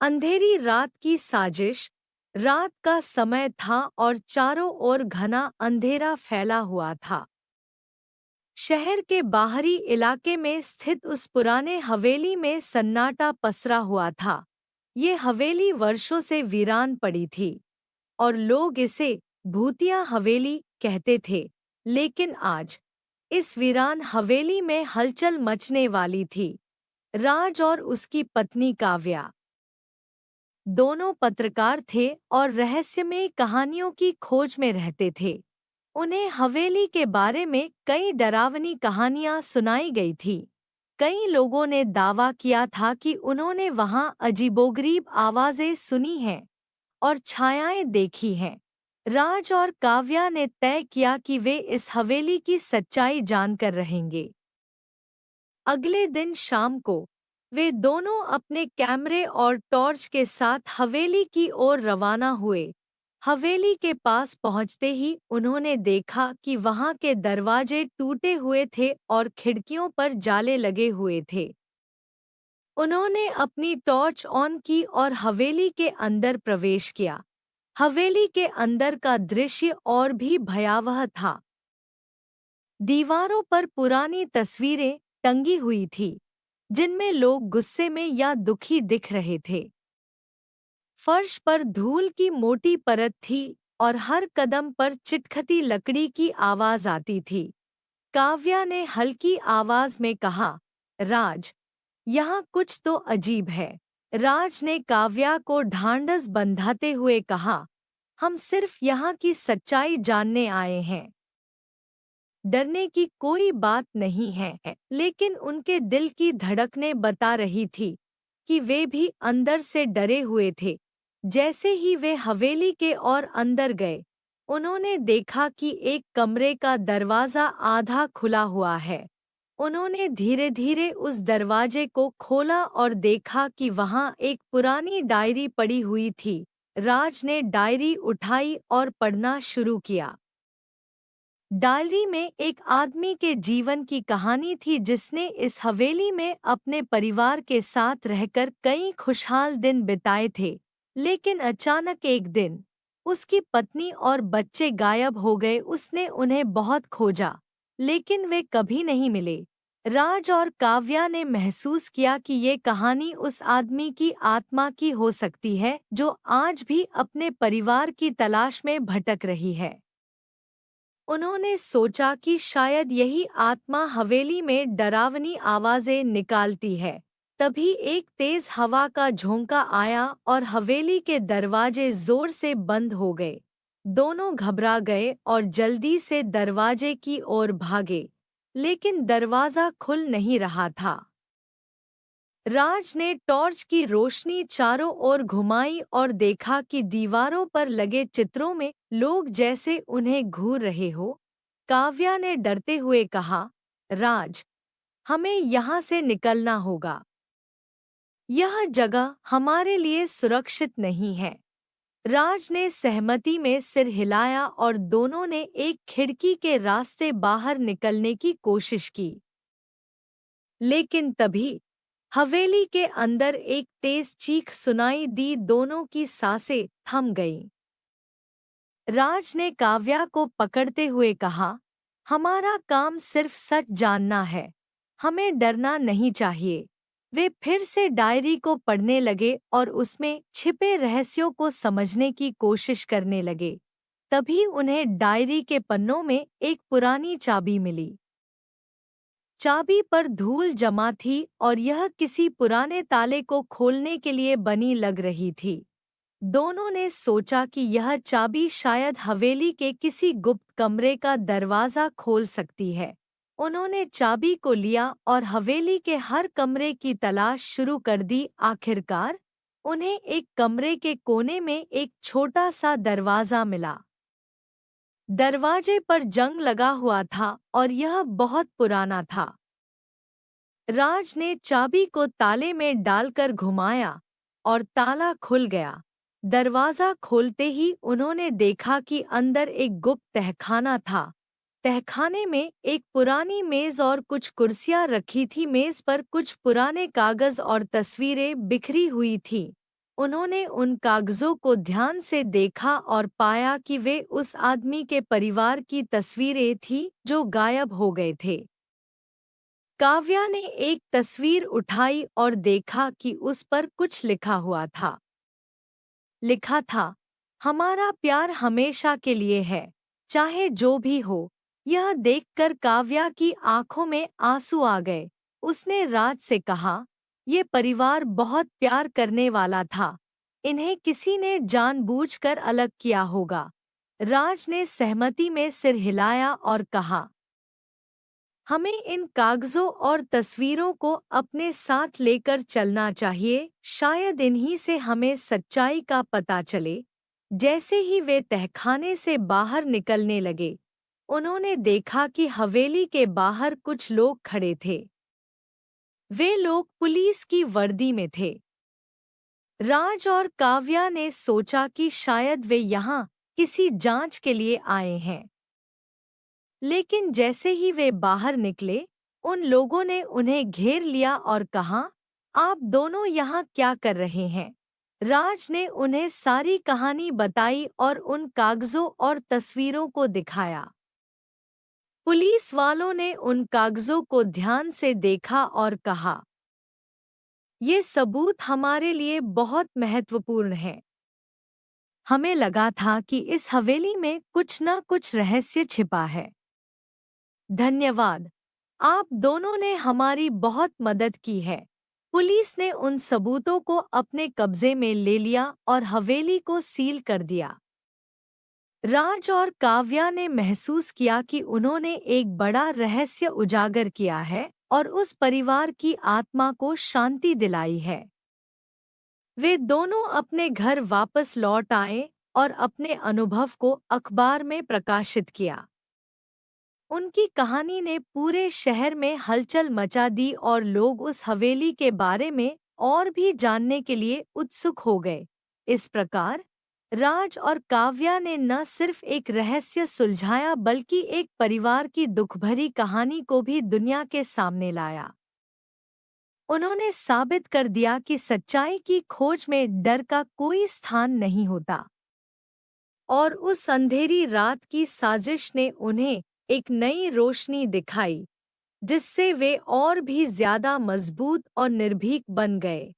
अंधेरी रात की साजिश। रात का समय था और चारों ओर घना अंधेरा फैला हुआ था। शहर के बाहरी इलाके में स्थित उस पुराने हवेली में सन्नाटा पसरा हुआ था। ये हवेली वर्षों से वीरान पड़ी थी और लोग इसे भूतिया हवेली कहते थे। लेकिन आज इस वीरान हवेली में हलचल मचने वाली थी। राज और उसकी पत्नी काव्या दोनों पत्रकार थे और रहस्यमय कहानियों की खोज में रहते थे। उन्हें हवेली के बारे में कई डरावनी कहानियां सुनाई गई थी। कई लोगों ने दावा किया था कि उन्होंने वहां अजीबोगरीब आवाजें सुनी हैं और छायाएं देखी हैं। राज और काव्या ने तय किया कि वे इस हवेली की सच्चाई जानकर रहेंगे। अगले दिन शाम को वे दोनों अपने कैमरे और टॉर्च के साथ हवेली की ओर रवाना हुए। हवेली के पास पहुंचते ही उन्होंने देखा कि वहां के दरवाजे टूटे हुए थे और खिड़कियों पर जाले लगे हुए थे। उन्होंने अपनी टॉर्च ऑन की और हवेली के अंदर प्रवेश किया। हवेली के अंदर का दृश्य और भी भयावह था। दीवारों पर पुरानी तस्वीरें टंगी हुई थी, जिनमें लोग गुस्से में या दुखी दिख रहे थे। फर्श पर धूल की मोटी परत थी और हर कदम पर चिटखती लकड़ी की आवाज आती थी। काव्या ने हल्की आवाज में कहा, राज, यहाँ कुछ तो अजीब है। राज ने काव्या को ढांढस बंधाते हुए कहा, हम सिर्फ यहाँ की सच्चाई जानने आए हैं। डरने की कोई बात नहीं है। लेकिन उनके दिल की धड़कनें बता रही थी कि वे भी अंदर से डरे हुए थे। जैसे ही वे हवेली के और अंदर गए, उन्होंने देखा कि एक कमरे का दरवाज़ा आधा खुला हुआ है। उन्होंने धीरे-धीरे उस दरवाजे को खोला और देखा कि वहाँ एक पुरानी डायरी पड़ी हुई थी। राज ने डायरी उठाई और पढ़ना शुरू किया। डायरी में एक आदमी के जीवन की कहानी थी जिसने इस हवेली में अपने परिवार के साथ रहकर कई खुशहाल दिन बिताए थे। लेकिन अचानक एक दिन उसकी पत्नी और बच्चे गायब हो गए। उसने उन्हें बहुत खोजा, लेकिन वे कभी नहीं मिले। राज और काव्या ने महसूस किया कि ये कहानी उस आदमी की आत्मा की हो सकती है जो आज भी अपने परिवार की तलाश में भटक रही है। उन्होंने सोचा कि शायद यही आत्मा हवेली में डरावनी आवाजें निकालती है। तभी एक तेज हवा का झोंका आया और हवेली के दरवाजे जोर से बंद हो गए। दोनों घबरा गए और जल्दी से दरवाजे की ओर भागे, लेकिन दरवाजा खुल नहीं रहा था। राज ने टॉर्च की रोशनी चारों ओर घुमाई और देखा कि दीवारों पर लगे चित्रों में लोग जैसे उन्हें घूर रहे हो। काव्या ने डरते हुए कहा, राज, हमें यहाँ से निकलना होगा। यह जगह हमारे लिए सुरक्षित नहीं है। राज ने सहमति में सिर हिलाया और दोनों ने एक खिड़की के रास्ते बाहर निकलने की कोशिश की। लेकिन तभी हवेली के अंदर एक तेज चीख सुनाई दी। दोनों की सांसें थम गईं। राज ने काव्या को पकड़ते हुए कहा, हमारा काम सिर्फ सच जानना है, हमें डरना नहीं चाहिए। वे फिर से डायरी को पढ़ने लगे और उसमें छिपे रहस्यों को समझने की कोशिश करने लगे। तभी उन्हें डायरी के पन्नों में एक पुरानी चाबी मिली। चाबी पर धूल जमा थी और यह किसी पुराने ताले को खोलने के लिए बनी लग रही थी। दोनों ने सोचा कि यह चाबी शायद हवेली के किसी गुप्त कमरे का दरवाज़ा खोल सकती है। उन्होंने चाबी को लिया और हवेली के हर कमरे की तलाश शुरू कर दी। आखिरकार उन्हें एक कमरे के कोने में एक छोटा सा दरवाज़ा मिला। दरवाजे पर जंग लगा हुआ था और यह बहुत पुराना था। राज ने चाबी को ताले में डालकर घुमाया और ताला खुल गया। दरवाज़ा खोलते ही उन्होंने देखा कि अंदर एक गुप्त तहखाना था। तहखाने में एक पुरानी मेज़ और कुछ कुर्सियां रखी थी। मेज़ पर कुछ पुराने कागज़ और तस्वीरें बिखरी हुई थीं। उन्होंने उन कागजों को ध्यान से देखा और पाया कि वे उस आदमी के परिवार की तस्वीरें थीं जो गायब हो गए थे। काव्या ने एक तस्वीर उठाई और देखा कि उस पर कुछ लिखा हुआ था। लिखा था, हमारा प्यार हमेशा के लिए है, चाहे जो भी हो। यह देखकर काव्या की आंखों में आंसू आ गए। उसने राज से कहा, ये परिवार बहुत प्यार करने वाला था। इन्हें किसी ने जानबूझकर अलग किया होगा। राज ने सहमति में सिर हिलाया और कहा, हमें इन कागजों और तस्वीरों को अपने साथ लेकर चलना चाहिए, शायद इन्हीं से हमें सच्चाई का पता चले। जैसे ही वे तहखाने से बाहर निकलने लगे, उन्होंने देखा कि हवेली के बाहर कुछ लोग खड़े थे। वे लोग पुलिस की वर्दी में थे। राज और काव्या ने सोचा कि शायद वे यहाँ किसी जांच के लिए आए हैं। लेकिन जैसे ही वे बाहर निकले, उन लोगों ने उन्हें घेर लिया और कहा, आप दोनों यहाँ क्या कर रहे हैं? राज ने उन्हें सारी कहानी बताई और उन कागजों और तस्वीरों को दिखाया। पुलिस वालों ने उन कागजों को ध्यान से देखा और कहा, ये सबूत हमारे लिए बहुत महत्वपूर्ण हैं। हमें लगा था कि इस हवेली में कुछ न कुछ रहस्य छिपा है। धन्यवाद, आप दोनों ने हमारी बहुत मदद की है। पुलिस ने उन सबूतों को अपने कब्जे में ले लिया और हवेली को सील कर दिया। राज और काव्या ने महसूस किया कि उन्होंने एक बड़ा रहस्य उजागर किया है और उस परिवार की आत्मा को शांति दिलाई है। वे दोनों अपने घर वापस लौट आए और अपने अनुभव को अखबार में प्रकाशित किया। उनकी कहानी ने पूरे शहर में हलचल मचा दी और लोग उस हवेली के बारे में और भी जानने के लिए उत्सुक हो गए। इस प्रकार राज और काव्या ने न सिर्फ एक रहस्य सुलझाया बल्कि एक परिवार की दुखभरी कहानी को भी दुनिया के सामने लाया। उन्होंने साबित कर दिया कि सच्चाई की खोज में डर का कोई स्थान नहीं होता। और उस अंधेरी रात की साजिश ने उन्हें एक नई रोशनी दिखाई, जिससे वे और भी ज्यादा मजबूत और निर्भीक बन गए।